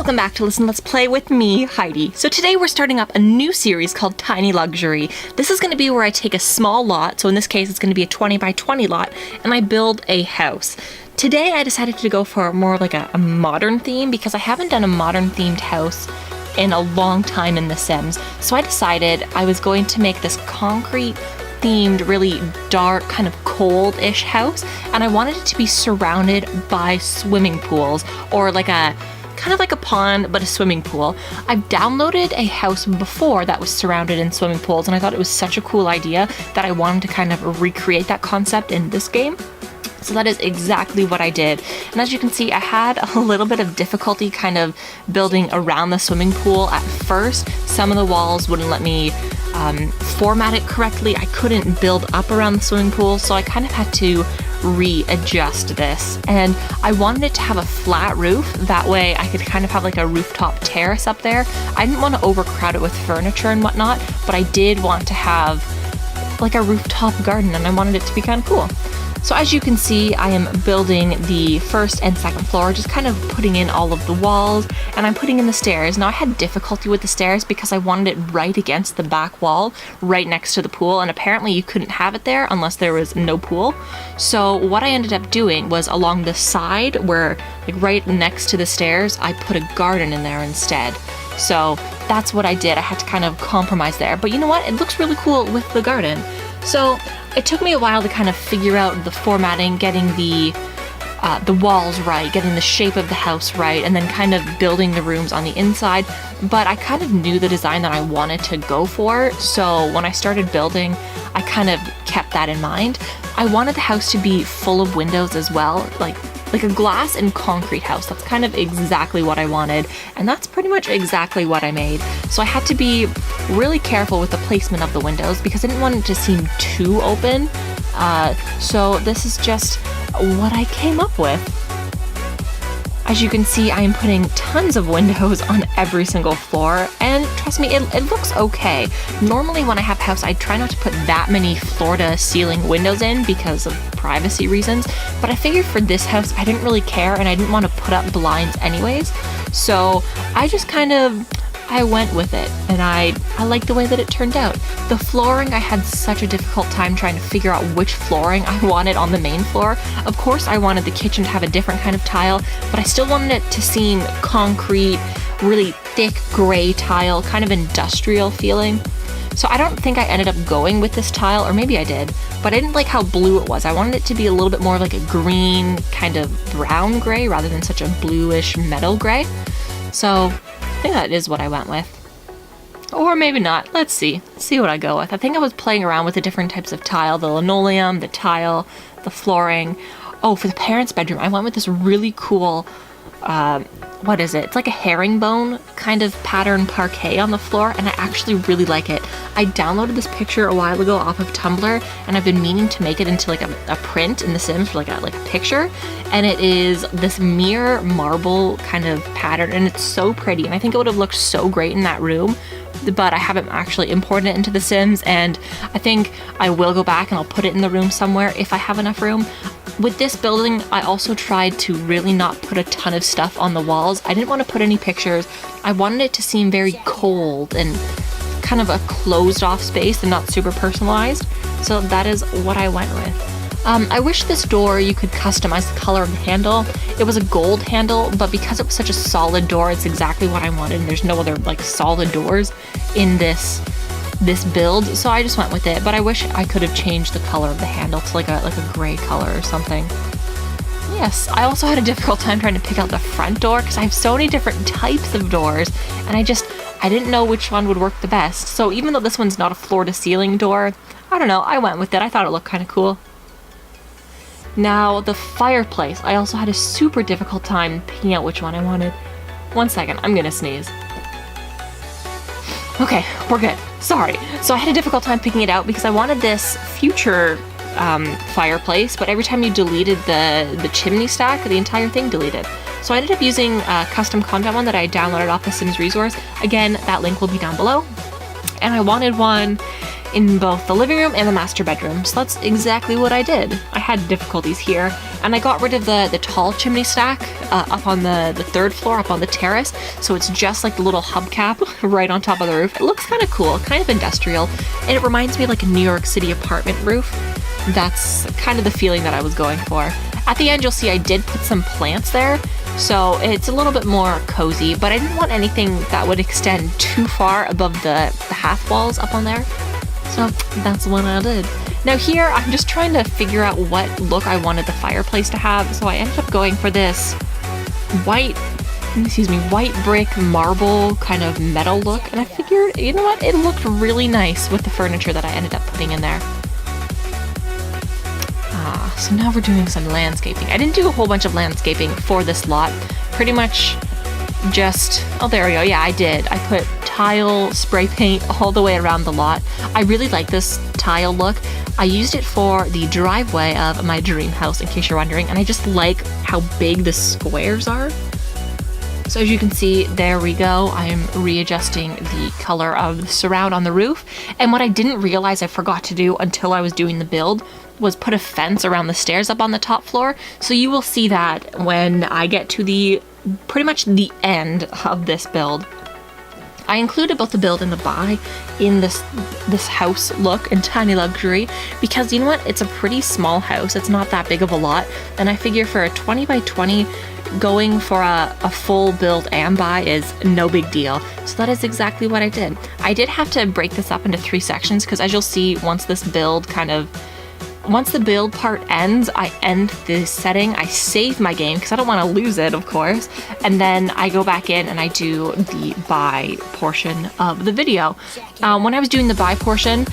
Welcome back to Listen Let's Play with me, Heidi. So today we're starting up a new series called Tiny Luxury. This is going to be where I take a small lot, so in this case it's going to be a 20 by 20 lot, and I build a house. Today I decided to go for more like a modern theme because I haven't done a modern themed house in a long time in The Sims. So I decided I was going to make this concrete themed, really dark, kind of cold-ish house, and I wanted it to be surrounded by swimming pools, or like a kind of like a pond, but a swimming pool. I've downloaded a house before that was surrounded in swimming pools, and I thought it was such a cool idea that I wanted to kind of recreate that concept in this game. So that is exactly what I did. And as you can see, I had a little bit of difficulty kind of building around the swimming pool at first. Some of the walls wouldn't let me format it correctly. I couldn't build up around the swimming pool, so I kind of had to readjust this. And I wanted it to have a flat roof, that way I could kind of have like a rooftop terrace up there. I didn't want to overcrowd it with furniture and whatnot, but I did want to have like a rooftop garden, and I wanted it to be kind of cool. So as you can see, I am building the first and second floor, just kind of putting in all of the walls, and I'm putting in the stairs. Now I had difficulty with the stairs because I wanted it right against the back wall, right next to the pool, and apparently you couldn't have it there unless there was no pool. So what I ended up doing was along the side, where like right next to the stairs, I put a garden in there instead. So that's what I did. I had to kind of compromise there, but you know what? It looks really cool with the garden. So it took me a while to kind of figure out the formatting, getting the walls right, getting the shape of the house right, and then kind of building the rooms on the inside. But I kind of knew the design that I wanted to go for, so when I started building, I kind of kept that in mind. I wanted the house to be full of windows as well, like a glass and concrete house. That's kind of exactly what I wanted, and that's pretty much exactly what I made. So I had to be really careful with the placement of the windows because I didn't want it to seem too open. So this is just what I came up with. As you can see, I am putting tons of windows on every single floor, and trust me, it looks okay. Normally when I have a house, I try not to put that many floor-to-ceiling windows in because of privacy reasons, but I figured for this house, I didn't really care, and I didn't want to put up blinds anyways, so I just kind of went with it, and I like the way that it turned out. The flooring, I had such a difficult time trying to figure out which flooring I wanted on the main floor. Of course, I wanted the kitchen to have a different kind of tile, but I still wanted it to seem concrete, really thick gray tile, kind of industrial feeling. So I don't think I ended up going with this tile, or maybe I did, but I didn't like how blue it was. I wanted it to be a little bit more like a green, kind of brown gray, rather than such a bluish metal gray. So I think that is what I went with. Or maybe not. Let's see. Let's see what I go with. I think I was playing around with the different types of tile, the linoleum, the tile, the flooring. Oh, for the parents' bedroom, I went with this really cool, what is it? It's like a herringbone kind of pattern parquet on the floor, and I actually really like it. I downloaded this picture a while ago off of Tumblr, and I've been meaning to make it into like a print in The Sims for like a picture, and it is this mirror marble kind of pattern, and it's so pretty, and I think it would have looked so great in that room, but I haven't actually imported it into The Sims, and I think I will go back and I'll put it in the room somewhere if I have enough room. With this building, I also tried to really not put a ton of stuff on the walls. I didn't want to put any pictures. I wanted it to seem very cold and kind of a closed off space and not super personalized. So that is what I went with. I wish this door you could customize the color of the handle. It was a gold handle, but because it was such a solid door, it's exactly what I wanted, and there's no other like solid doors in this build, so I just went with it. But I wish I could have changed the color of the handle to like a gray color or something. Yes, I also had a difficult time trying to pick out the front door because I have so many different types of doors, and I didn't know which one would work the best. So even though this one's not a floor-to-ceiling door, I don't know, I went with it. I thought it looked kind of cool. Now, the fireplace. I also had a super difficult time picking out which one I wanted. One second, I'm gonna sneeze. Okay, we're good. Sorry. So I had a difficult time picking it out because I wanted this future fireplace, but every time you deleted the chimney stack, the entire thing deleted. So I ended up using a custom content one that I downloaded off the Sims resource. Again, that link will be down below. And I wanted one in both the living room and the master bedroom. So that's exactly what I did. I had difficulties here, and I got rid of the tall chimney stack up on the third floor, up on the terrace. So it's just like the little hubcap right on top of the roof. It looks kind of cool, kind of industrial, and it reminds me of like a New York City apartment roof. That's kind of the feeling that I was going for. At the end, you'll see I did put some plants there, so it's a little bit more cozy, but I didn't want anything that would extend too far above the half walls up on there. So that's what I did. Now here, I'm just trying to figure out what look I wanted the fireplace to have, so I ended up going for this white brick marble kind of metal look, and I figured, you know what, it looked really nice with the furniture that I ended up putting in there. So now we're doing some landscaping. I didn't do a whole bunch of landscaping for this lot. Pretty much just, oh, there we go. Yeah, I did. I put tile spray paint all the way around the lot. I really like this tile look. I used it for the driveway of my dream house, in case you're wondering, and I just like how big the squares are. So as you can see, there we go. I'm readjusting the color of the surround on the roof. And what I didn't realize I forgot to do until I was doing the build was put a fence around the stairs up on the top floor. So you will see that when I get to the pretty much the end of this build. I included both the build and the buy in this house look in Tiny Luxury because, you know what, it's a pretty small house. It's not that big of a lot, and I figure for a 20 by 20, going for a full build and buy is no big deal. So that is exactly what I did. I did have to break this up into 3 sections because, as you'll see, once the build part ends, I end the setting, I save my game because I don't want to lose it, of course, and then I go back in and I do the buy portion of the video. When I was doing the buy portion,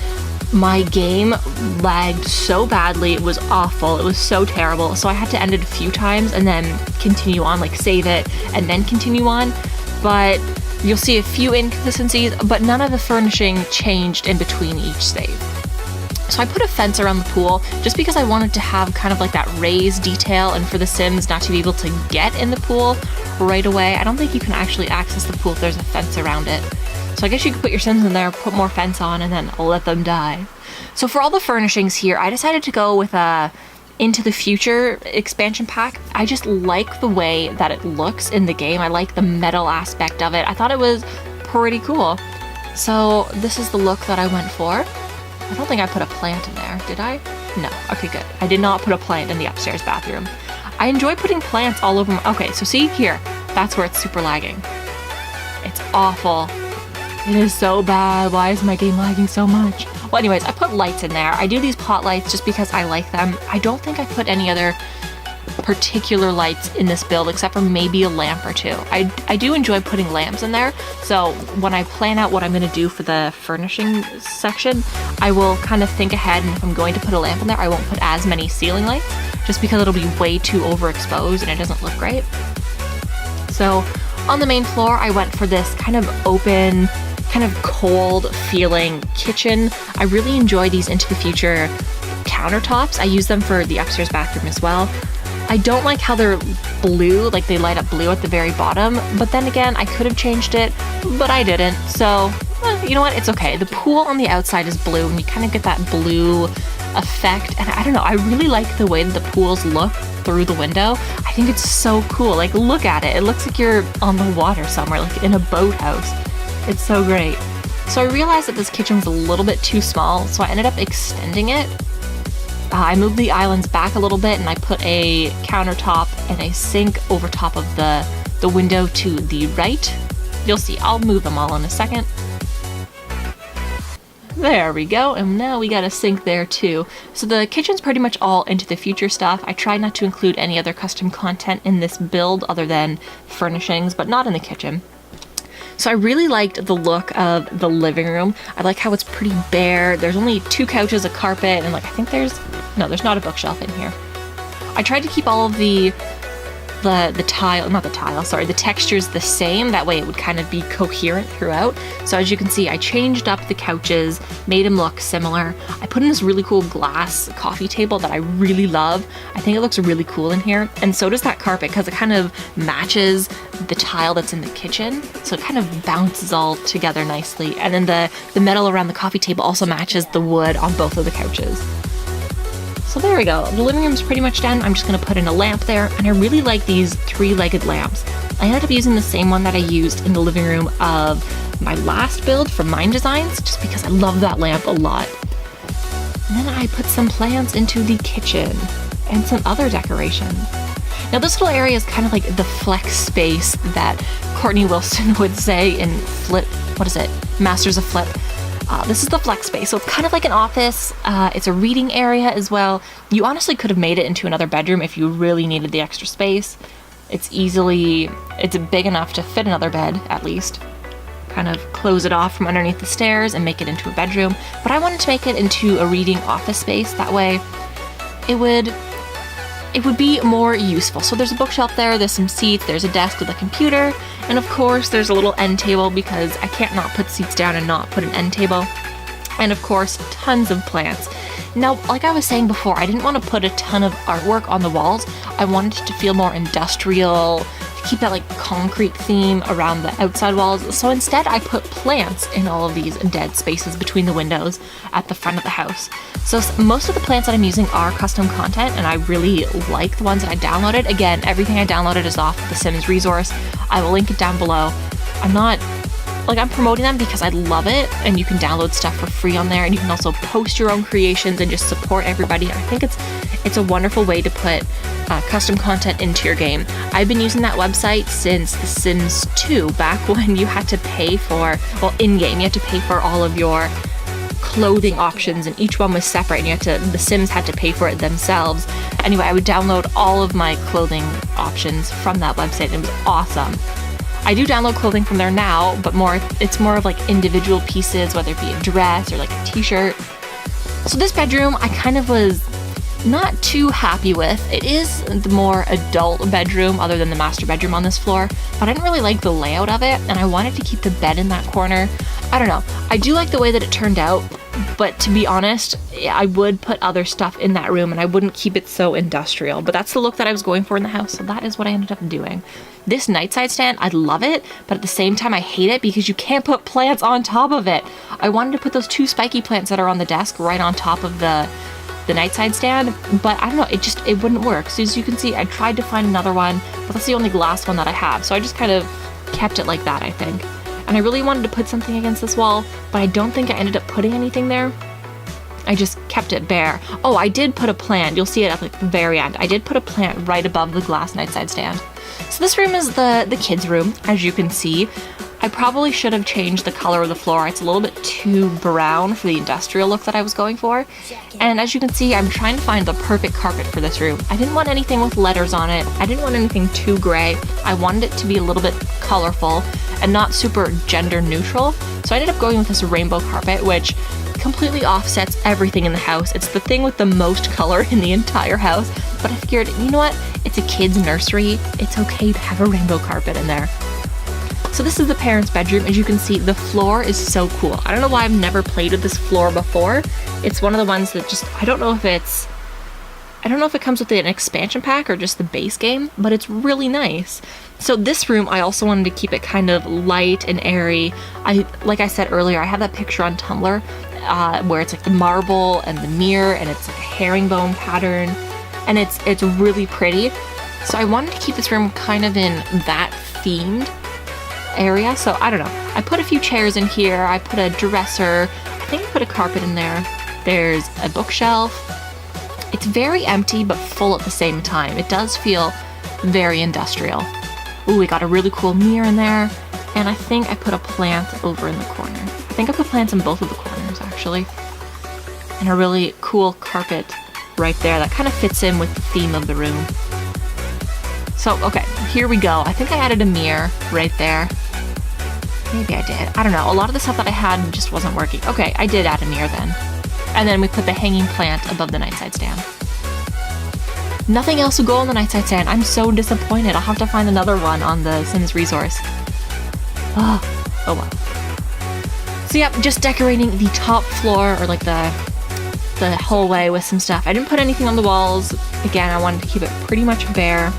my game lagged so badly, it was awful, it was so terrible, so I had to end it a few times and then continue on, like save it and then continue on. But you'll see a few inconsistencies, but none of the furnishing changed in between each save. So I put a fence around the pool just because I wanted to have kind of like that raised detail, and for the Sims not to be able to get in the pool right away. I don't think you can actually access the pool if there's a fence around it. So I guess you could put your Sims in there, put more fence on, and then let them die. So for all the furnishings here, I decided to go with a Into the Future expansion pack. I just like the way that it looks in the game. I like the metal aspect of it. I thought it was pretty cool. So this is the look that I went for. I don't think I put a plant in there, did I? No. Okay, good. I did not put a plant in the upstairs bathroom. I enjoy putting plants all over okay, so see here, that's where it's super lagging. It's awful. It is so bad. Why is my game lagging so much? Well, anyways, I put lights in there. I do these pot lights just because I like them. I don't think I put any other particular lights in this build except for maybe a lamp or two. I do enjoy putting lamps in there, so when I plan out what I'm going to do for the furnishing section, I will kind of think ahead, and if I'm going to put a lamp in there, I won't put as many ceiling lights just because it'll be way too overexposed and it doesn't look great. So on the main floor, I went for this kind of open, kind of cold feeling kitchen. I really enjoy these Into the Future countertops. I use them for the upstairs bathroom as well. I don't like how they're blue, like they light up blue at the very bottom, but then again, I could have changed it, but I didn't, so you know what, it's okay. The pool on the outside is blue, and you kind of get that blue effect, and I don't know, I really like the way that the pools look through the window. I think it's so cool. Like, look at it. It looks like you're on the water somewhere, like in a boathouse. It's so great. So I realized that this kitchen was a little bit too small, so I ended up extending it. I moved the islands back a little bit, and I put a countertop and a sink over top of the window to the right. You'll see, I'll move them all in a second. There we go, and now we got a sink there too. So the kitchen's pretty much all Into the Future stuff. I tried not to include any other custom content in this build other than furnishings, but not in the kitchen. So I really liked the look of the living room. I like how it's pretty bare. There's only 2 couches, a carpet, and like I think there's not a bookshelf in here. I tried to keep all of the the tile, not the tile, sorry, the texture's the same. That way it would kind of be coherent throughout. So as you can see, I changed up the couches, made them look similar. I put in this really cool glass coffee table that I really love. I think it looks really cool in here. And so does that carpet, because it kind of matches the tile that's in the kitchen. So it kind of bounces all together nicely. And then the metal around the coffee table also matches the wood on both of the couches. So there we go. The living room's pretty much done. I'm just gonna put in a lamp there, and I really like these 3-legged lamps. I ended up using the same one that I used in the living room of my last build from Mind Designs, just because I love that lamp a lot. And then I put some plants into the kitchen and some other decoration. Now this little area is kind of like the flex space that Courtney Wilson would say in Masters of Flip. This is the flex space, so it's kind of like an office. It's a reading area as well. You honestly could have made it into another bedroom if you really needed the extra space. It's big enough to fit another bed, at least. Kind of close it off from underneath the stairs and make it into a bedroom. But I wanted to make it into a reading office space. That way it would be more useful. So there's a bookshelf there, there's some seats, there's a desk with a computer, and of course there's a little end table because I can't not put seats down and not put an end table. And of course, tons of plants. Now, like I was saying before, I didn't want to put a ton of artwork on the walls. I wanted it to feel more industrial, to keep that like concrete theme around the outside walls. So instead I put plants in all of these dead spaces between the windows at the front of the house. So most of the plants that I'm using are custom content, and I really like the ones that I downloaded. Again, everything I downloaded is off the Sims resource. I will link it down below. I'm promoting them because I love it, and you can download stuff for free on there, and you can also post your own creations and just support everybody. I think it's a wonderful way to put custom content into your game. I've been using that website since The Sims 2, back when you had to pay for, in-game, you had to pay for all of your clothing options, and each one was separate, and the Sims had to pay for it themselves. Anyway, I would download all of my clothing options from that website, and it was awesome. I do download clothing from there now, but it's more of like individual pieces, whether it be a dress or like a t-shirt. So this bedroom I kind of was not too happy with. It is the more adult bedroom other than the master bedroom on this floor, but I didn't really like the layout of it, and I wanted to keep the bed in that corner. I don't know. I do like the way that it turned out, but to be honest, I would put other stuff in that room and I wouldn't keep it so industrial, but that's the look that I was going for in the house, so that is what I ended up doing. This nightside stand, I love it, but at the same time I hate it because you can't put plants on top of it. I wanted to put those 2 spiky plants that are on the desk right on top of the nightside stand, but I don't know, it wouldn't work. So as you can see, I tried to find another one, but that's the only glass one that I have, so I just kind of kept it like that, I think. And I really wanted to put something against this wall, but I don't think I ended up putting anything there. I just kept it bare. Oh, I did put a plant. You'll see it at the very end. I did put a plant right above the glass nightside stand. So this room is the kids' room, as you can see. I probably should have changed the color of the floor. It's a little bit too brown for the industrial look that I was going for. And as you can see, I'm trying to find the perfect carpet for this room. I didn't want anything with letters on it. I didn't want anything too gray. I wanted it to be a little bit colorful and not super gender neutral. So I ended up going with this rainbow carpet, which completely offsets everything in the house. It's the thing with the most color in the entire house. But I figured, you know what? It's a kid's nursery. It's okay to have a rainbow carpet in there. So this is the parents' bedroom. As you can see, the floor is so cool. I don't know why I've never played with this floor before. It's one of the ones that I don't know if it comes with an expansion pack or just the base game, but it's really nice. So this room, I also wanted to keep it kind of light and airy. Like I said earlier, I have that picture on Tumblr where it's like the marble and the mirror, and it's like a herringbone pattern, and it's really pretty. So I wanted to keep this room kind of in that themed area. So I don't know. I put a few chairs in here. I put a dresser. I think I put a carpet in there. There's a bookshelf. It's very empty but full at the same time. It does feel very industrial. Ooh, we got a really cool mirror in there. And I think I put a plant over in the corner. I think I put plants in both of the corners, actually. And a really cool carpet right there that kind of fits in with the theme of the room. So, okay, here we go. I think I added a mirror right there. Maybe I did. I don't know. A lot of the stuff that I had just wasn't working. Okay, I did add a mirror then. And then we put the hanging plant above the nightside stand. Nothing else will go on the night side sand. I'm so disappointed. I'll have to find another one on the Sims resource. Oh well. So yep, just decorating the top floor, or like the hallway with some stuff. I didn't put anything on the walls. Again, I wanted to keep it pretty much bare.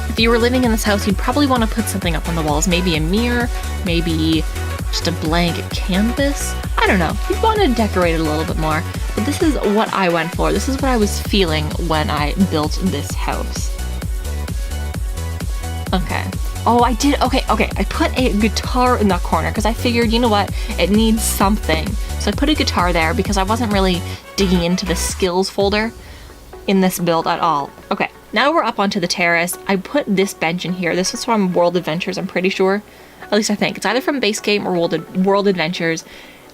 If you were living in this house, you'd probably want to put something up on the walls. Maybe a mirror, maybe just a blank canvas. I don't know. You'd want to decorate it a little bit more. But this is what I went for. This is what I was feeling when I built this house. Okay. Oh, I did. Okay. I put a guitar in that corner because I figured, you know what? It needs something. So I put a guitar there because I wasn't really digging into the skills folder in this build at all. Okay. Now we're up onto the terrace. I put this bench in here. This was from World Adventures, I'm pretty sure. At least I think. It's either from Base Game or World Adventures.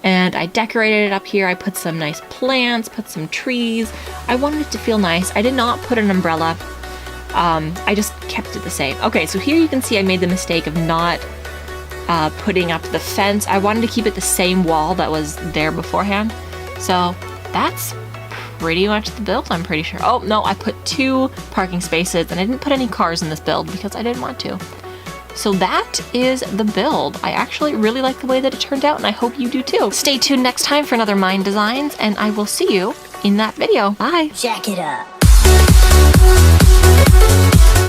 And I decorated it up here. I put some nice plants, put some trees. I wanted it to feel nice. I did not put an umbrella. I just kept it the same. Okay, so here you can see I made the mistake of not putting up the fence. I wanted to keep it the same wall that was there beforehand. So that's pretty much the build, I'm pretty sure. Oh, no, I put 2 parking spaces, and I didn't put any cars in this build because I didn't want to. So that is the build. I actually really like the way that it turned out, and I hope you do too. Stay tuned next time for another Mine Designs, and I will see you in that video. Bye. Jack it up.